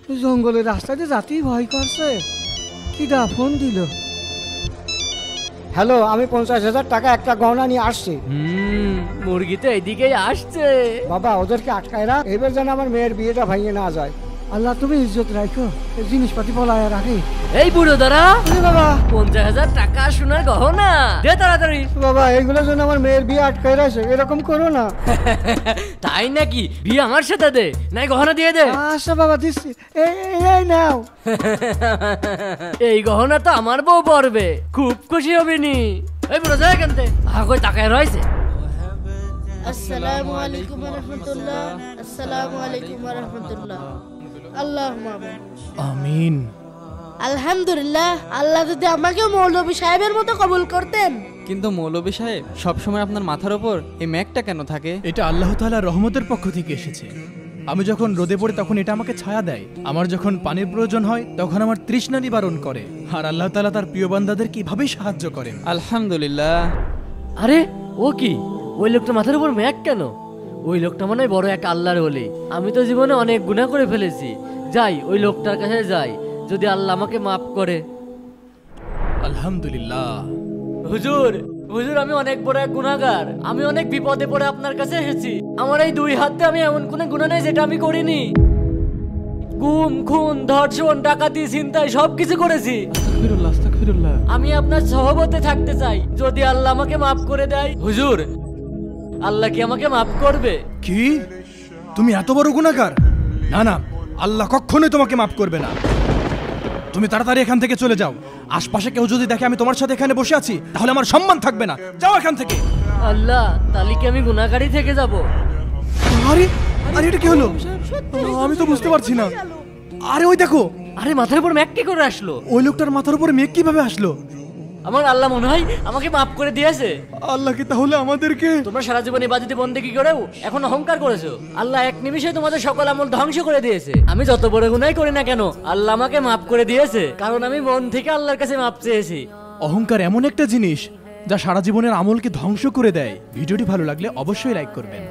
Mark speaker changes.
Speaker 1: জঙ্গলের রাস্তা দিয়ে যাতেই ভয় করছে। কিডা ফোন দিল? হ্যালো, আমি 50,000 টাকা একটা গহনা নিয়ে আসছি।
Speaker 2: মুরগি তো এদিকেই আসছে।
Speaker 1: বাবা ওদেরকে আটকায় রাখ, এবার যেন আমার মেয়ের বিয়েটা ভাঙিয়ে না যায়। আল্লাহ তুমি ইজ্জত রাখো, এই জিনিসপাতি পলায় রাখি।
Speaker 2: এই বুড়ো দাঁড়া
Speaker 1: বাবা,
Speaker 2: 50,000 টাকা সোনার গহনা দে তাড়াতাড়ি।
Speaker 1: বাবা এইগুলোর জন্য আমার মেয়ের বিয়ে আটকায় রাখছে, এরকম করো না।
Speaker 2: তাই নাকি? বিয়ে আমার সাথে দে, নাই গহনা দিয়ে দে।
Speaker 1: আচ্ছা বাবা দিচ্ছি, এই নাও।
Speaker 2: এই গহনা তো আমার বউ পরবে, খুব খুশি হবে নি। এই বুড়ো যা এখান থেকে, কই তাকায় রয়েছে।
Speaker 3: আসসালামু আলাইকুম ওয়া রাহমাতুল্লাহ। আসসালামু আলাইকুম ওয়া রাহমাতুল্লাহ। আল্লাহুম্মা
Speaker 4: আমিন।
Speaker 3: আলহামদুলিল্লাহ, আল্লাহ যদি আমাকে মৌলভী সাহেবের মতো কবুল করতেন।
Speaker 5: কিন্তু মৌলভী সাহেব, সবসময় আপনার মাথার উপর এই মেঘটা কেন থাকে?
Speaker 4: এটা আল্লাহ তাআলার রহমতের পক্ষ থেকে এসেছে। আমি যখন রোদে পড়ি তখন এটা আমাকে ছায়া দেয়, আমার যখন পানির প্রয়োজন হয় তখন আমার তৃষ্ণা নিবারণ করে, আর আল্লাহ তাআলা তার প্রিয় বান্দাদের কিভাবে সাহায্য করেন।
Speaker 5: আলহামদুলিল্লাহ।
Speaker 2: আরে ও কি, ওই লোকটা মাথার উপর মেঘ কেন? ওই লোকটা মনে হয় বড় এক আল্লাহর ওলি। আমি তো জীবনে অনেক গুনাহ করে ফেলেছি, যাই ওই লোকটার কাছে যাই, যদি আল্লাহ আমাকে মাফ করে।
Speaker 4: আলহামদুলিল্লাহ।
Speaker 2: হুজুর, হুজুর আমি অনেক বড় এক গুনাহগার, আমি অনেক বিপদে পড়ে আপনার কাছে এসেছি। আমার এই দুই হাতে আমি এমন কোনো গুনাহ নেই যেটা আমি করিনি। গুম, খুন, ধর্ষণ, ডাকাতি, ছিনতাই সবকিছু করেছি।
Speaker 4: আস্তাগফিরুল্লাহ, আস্তাগফিরুল্লাহ।
Speaker 2: আমি আপনার সহবতে থাকতে চাই, যদি আল্লাহ আমাকে মাফ করে দেয়। হুজুর, আল্লাহ কি আমাকে মাফ করবে?
Speaker 4: কি তুমি এত বড় গুনাহগার? না না, আল্লাহ কখনোই তোমাকে মাফ করবে না। তুমি তাড়াতাড়ি এখান থেকে চলে যাও। আশপাশে কেউ যদি দেখে আমি তোমার সাথে এখানে বসে আছি তাহলে আমার সম্মান থাকবে না। যাও এখান থেকে।
Speaker 2: আল্লাহ, তাহলে কি আমি গুনাহগারই থেকে যাব?
Speaker 4: আরে আরে এটা কি হলো? আমি তো বুঝতে পারছি না। আরে ওই দেখো,
Speaker 2: আরে মাথার উপর মেঘ কি করে আসলো?
Speaker 4: ওই লোকটার মাথার উপরে মেঘ কিভাবে আসলো?
Speaker 2: আমার আল্লাহ মনে হয় আমাকে মাফ করে দিয়েছে।
Speaker 4: আল্লাহ কি তাহলে আমাদেরকে?
Speaker 2: তোমরা সারা জীবন ইবাদতে বন্দেগী করেও এখন অহংকার করেছো। আল্লাহ এক নিমিষে তোমাদের সকল আমল ধ্বংস করে দিয়েছে। আমি যত বড় গুনাহই করি না কেন, আল্লাহ আমাকে মাফ করে দিয়েছে, কারণ আমি মন থেকে আল্লাহর কাছে মাফ চেয়েছি।
Speaker 4: অহংকার এমন একটা জিনিস যা সারা জীবনের আমলকে ধ্বংস করে দেয়। ভিডিওটি ভালো লাগলে অবশ্যই লাইক করবেন।